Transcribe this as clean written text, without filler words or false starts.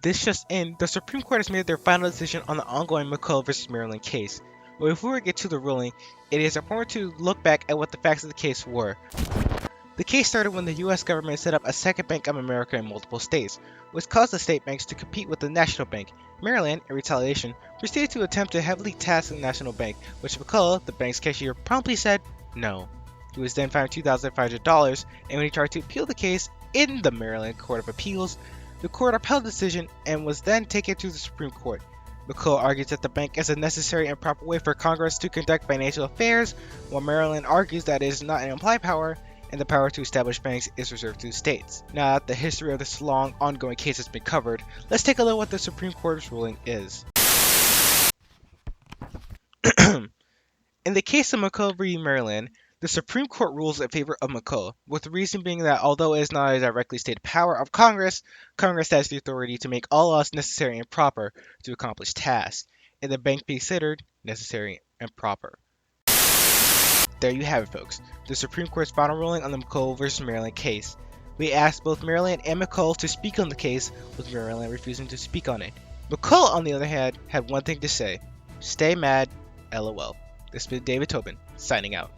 This just in, the Supreme Court has made their final decision on the ongoing McCulloch vs. Maryland case. But before we get to the ruling, it is important to look back at what the facts of the case were. The case started when the US government set up a second Bank of America in multiple states, which caused the state banks to compete with the national bank. Maryland, in retaliation, proceeded to attempt to heavily tax the national bank, which McCulloch, the bank's cashier, promptly said no. He was then fined $2,500, and when he tried to appeal the case in the Maryland Court of Appeals, the court upheld the decision and was then taken to the Supreme Court. McCulloch argues that the bank is a necessary and proper way for Congress to conduct financial affairs, while Maryland argues that it is not an implied power, and the power to establish banks is reserved to states. Now that the history of this long, ongoing case has been covered, let's take a look at what the Supreme Court's ruling is. In the case of McCulloch v. Maryland, the Supreme Court rules in favor of McCulloch, with the reason being that although it is not a directly stated power of Congress, Congress has the authority to make all laws necessary and proper to accomplish tasks, and the bank be considered necessary and proper. There you have it, folks. The Supreme Court's final ruling on the McCulloch vs. Maryland case. We asked both Maryland and McCulloch to speak on the case, with Maryland refusing to speak on it. McCulloch, on the other hand, had one thing to say: stay mad, LOL. This has been David Tobin, signing out.